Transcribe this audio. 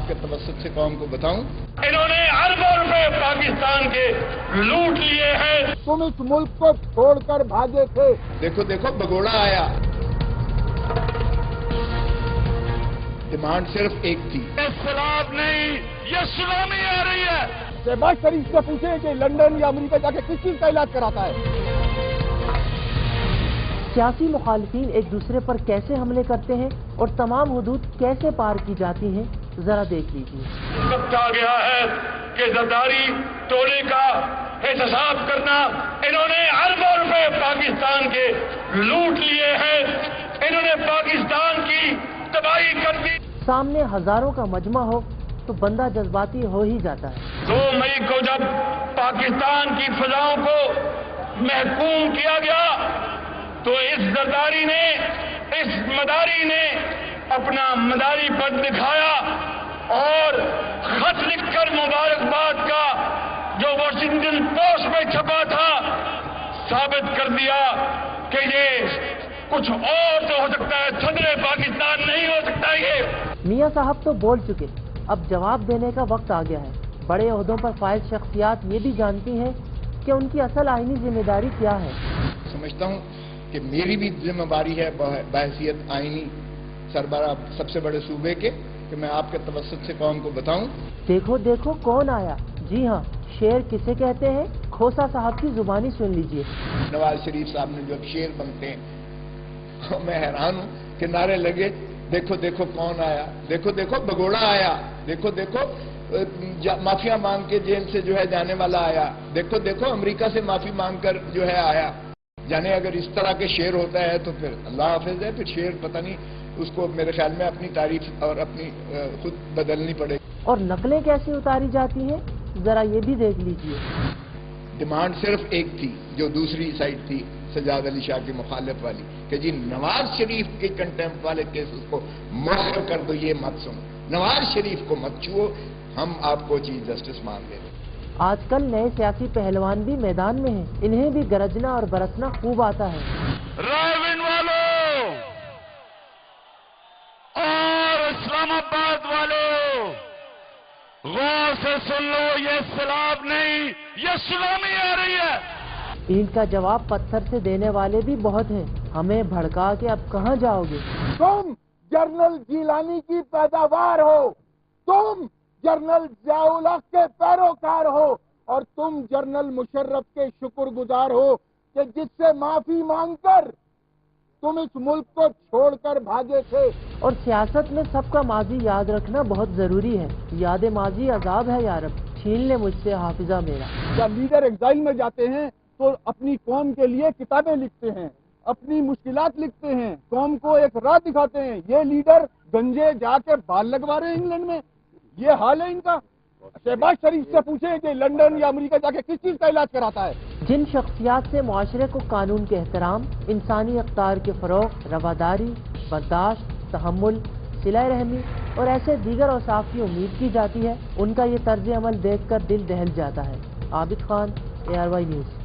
आपके तवस्सुत से कौम को बताऊं, इन्होंने अरबों रुपए पाकिस्तान के लूट लिए हैं। तुम इस मुल्क को छोड़कर भागे थे। देखो देखो भगोड़ा आया। डिमांड सिर्फ एक थी। ये सलाब नहीं, ये सुनामी आ रही है। शहबाज शरीफ से पूछे कि लंदन या अमेरिका जाके किस चीज का इलाज कराता है। सियासी मुखालिफिन एक दूसरे पर कैसे हमले करते हैं और तमाम हुदूद कैसे पार की जाती हैं, जरा देख लीजिए। वक्त आ गया है कि जरदारी टोले का एहतसाब करना। इन्होंने अरबों रुपए पाकिस्तान के लूट लिए हैं। इन्होंने पाकिस्तान की तबाही कर दी। सामने हजारों का मजमा हो तो बंदा जज्बाती हो ही जाता है। 2 मई को जब पाकिस्तान की फजाओं को महकूम किया गया तो इस जरदारी ने, इस मदारी ने अपना मदारी पद दिखाया और खत लिखकर मुबारकबाद का जो वॉशिंगटन पोस्ट में छपा था साबित कर दिया कि ये कुछ और तो हो सकता है, सदर पाकिस्तान नहीं हो सकता ये। मियां साहब तो बोल चुके, अब जवाब देने का वक्त आ गया है। बड़े ओहदों पर फाइज शख्सियात ये भी जानती हैं कि उनकी असल आईनी जिम्मेदारी क्या है। समझता हूं कि मेरी भी जिम्मेदारी है बहैसियत आईनी सरबराह सबसे बड़े सूबे के कि मैं आपके तवस्सुत से कौम को बताऊं। देखो देखो कौन आया। जी हाँ, शेर किसे कहते हैं, खोसा साहब की जुबानी सुन लीजिए। नवाज शरीफ साहब ने जो शेर बनते हैं, मैं हैरान हूं कि नारे लगे, देखो देखो कौन आया, देखो देखो भगोड़ा आया, देखो देखो माफिया मांग के जेल से जो है जाने वाला आया, देखो देखो अमेरिका से माफी मांग कर जो है आया। जाने अगर इस तरह के शेर होता है तो फिर अल्लाह हाफिज है, फिर शेर पता नहीं उसको मेरे ख्याल में अपनी तारीफ और अपनी खुद बदलनी पड़ेगी। और नकलें कैसे उतारी जाती हैं, जरा ये भी देख लीजिए। डिमांड सिर्फ एक थी, जो दूसरी साइड थी सजाद अली शाह की मुखालिफ वाली, कि जी नवाज शरीफ के कंटेम्प्ट वाले केसेस को मौखर कर दो, ये मत सुनो, नवाज शरीफ को मत छुओ, हम आपको चीफ जस्टिस मान देंगे। आजकल नए सियासी पहलवान भी मैदान में हैं, इन्हें भी गरजना और बरसना खूब आता है। रायविन वालों और इस्लामाबाद वालों, गौर से सुन लो, ये सैलाब नहीं, ये सुनामी आ रही है। इनका जवाब पत्थर से देने वाले भी बहुत हैं। हमें भड़का के अब कहाँ जाओगे। तुम जनरल जीलानी की पैदावार हो, तुम जनरल जियाउल हक के पैरोकार हो और तुम जनरल मुशर्रफ के शुक्रगुजार हो कि जिससे माफी मांगकर तुम इस मुल्क को छोड़कर भागे थे। और सियासत में सबका माजी याद रखना बहुत जरूरी है। याद माजी अजाब है यारब, छीन ले मुझसे हाफिजा मेरा। जब लीडर एग्जाइल में जाते हैं तो अपनी कौम के लिए किताबें लिखते हैं, अपनी मुश्किलात लिखते हैं, कौम को एक राह दिखाते हैं। ये लीडर गंजे जाके बाल लगवा रहे हैं इंग्लैंड में, ये हाल है इनका। शहबाज शरीफ से पूछे कि लंदन या अमेरिका जाके किस चीज का इलाज कराता है। जिन शख्सियात से मुआशरे को कानून के एहतराम, इंसानी अख्तार के फरोग, रवादारी, बर्दाश्त, तहम्मुल, सिला रहमी और ऐसे दीगर औसाफ की उम्मीद की जाती है, उनका ये तर्ज अमल देख कर दिल दहल जाता है। Abid Khan, ARY news.